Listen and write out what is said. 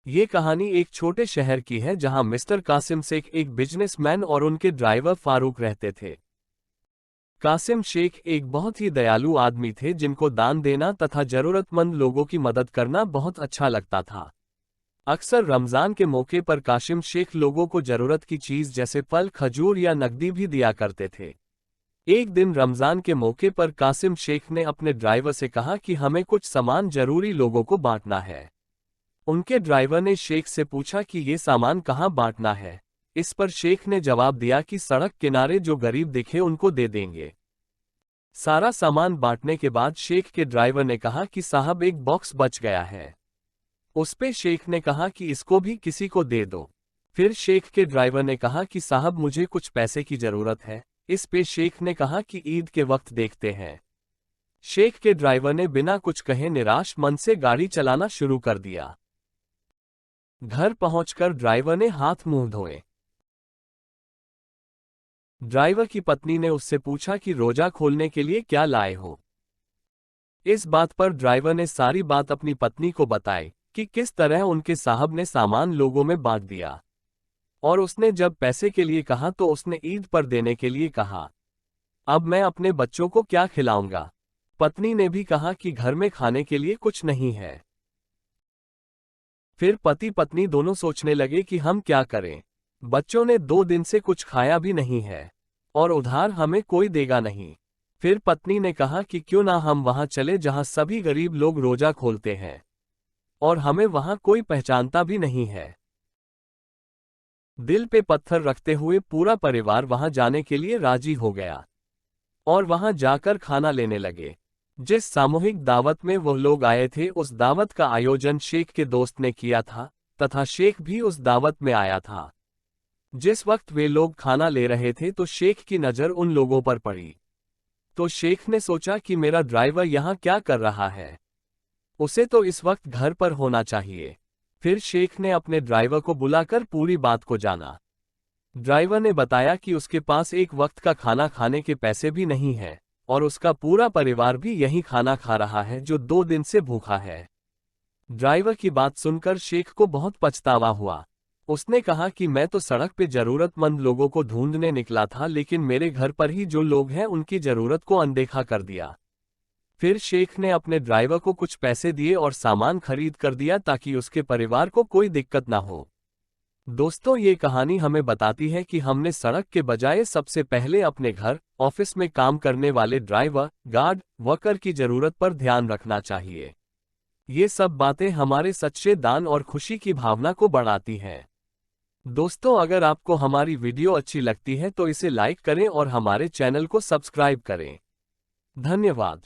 ये कहानी एक छोटे शहर की है जहां मिस्टर कासिम शेख एक बिजनेसमैन और उनके ड्राइवर फारूक रहते थे। कासिम शेख एक बहुत ही दयालु आदमी थे जिनको दान देना तथा जरूरतमंद लोगों की मदद करना बहुत अच्छा लगता था। अक्सर रमजान के मौके पर कासिम शेख लोगों को जरूरत की चीज जैसे फल, खजूर या नकदी भी दिया करते थे। एक दिन रमजान के मौके पर कासिम शेख ने अपने ड्राइवर से कहा कि हमें कुछ सामान जरूरी लोगों को बांटना है। उनके ड्राइवर ने शेख से पूछा कि ये सामान कहाँ बांटना है। इस पर शेख ने जवाब दिया कि सड़क किनारे जो गरीब दिखे उनको दे देंगे। सारा सामान बांटने के बाद शेख के ड्राइवर ने कहा कि साहब एक बॉक्स बच गया है। उस पे शेख ने कहा कि इसको भी किसी को दे दो। फिर शेख के ड्राइवर ने कहा कि साहब मुझे कुछ पैसे की जरूरत है। इस पे शेख ने कहा कि ईद के वक्त देखते हैं। शेख के ड्राइवर ने बिना कुछ कहे निराश मन से गाड़ी चलाना शुरू कर दिया। घर पहुंचकर ड्राइवर ने हाथ मुंह धोए। ड्राइवर की पत्नी ने उससे पूछा कि रोजा खोलने के लिए क्या लाए हो। इस बात पर ड्राइवर ने सारी बात अपनी पत्नी को बताई कि किस तरह उनके साहब ने सामान लोगों में बांट दिया, और उसने जब पैसे के लिए कहा तो उसने ईद पर देने के लिए कहा। अब मैं अपने बच्चों को क्या खिलाऊंगा। पत्नी ने भी कहा कि घर में खाने के लिए कुछ नहीं है। फिर पति पत्नी दोनों सोचने लगे कि हम क्या करें। बच्चों ने 2 दिन से कुछ खाया भी नहीं है और उधार हमें कोई देगा नहीं। फिर पत्नी ने कहा कि क्यों ना हम वहां चले जहां सभी गरीब लोग रोजा खोलते हैं और हमें वहां कोई पहचानता भी नहीं है। दिल पे पत्थर रखते हुए पूरा परिवार वहां जाने के लिए राजी हो गया और वहां जाकर खाना लेने लगे। जिस सामूहिक दावत में वो लोग आए थे उस दावत का आयोजन शेख के दोस्त ने किया था तथा शेख भी उस दावत में आया था। जिस वक्त वे लोग खाना ले रहे थे तो शेख की नज़र उन लोगों पर पड़ी। तो शेख ने सोचा कि मेरा ड्राइवर यहाँ क्या कर रहा है, उसे तो इस वक्त घर पर होना चाहिए। फिर शेख ने अपने ड्राइवर को बुलाकर पूरी बात को जाना। ड्राइवर ने बताया कि उसके पास एक वक्त का खाना खाने के पैसे भी नहीं है और उसका पूरा परिवार भी यही खाना खा रहा है जो 2 दिन से भूखा है। ड्राइवर की बात सुनकर शेख को बहुत पछतावा हुआ। उसने कहा कि मैं तो सड़क पे जरूरतमंद लोगों को ढूंढने निकला था, लेकिन मेरे घर पर ही जो लोग हैं उनकी जरूरत को अनदेखा कर दिया। फिर शेख ने अपने ड्राइवर को कुछ पैसे दिए और सामान खरीद कर दिया ताकि उसके परिवार को कोई दिक्कत ना हो। दोस्तों, ये कहानी हमें बताती है कि हमने सड़क के बजाय सबसे पहले अपने घर, ऑफिस में काम करने वाले ड्राइवर, गार्ड, वर्कर की जरूरत पर ध्यान रखना चाहिए। ये सब बातें हमारे सच्चे दान और खुशी की भावना को बढ़ाती हैं। दोस्तों, अगर आपको हमारी वीडियो अच्छी लगती है तो इसे लाइक करें और हमारे चैनल को सब्सक्राइब करें। धन्यवाद।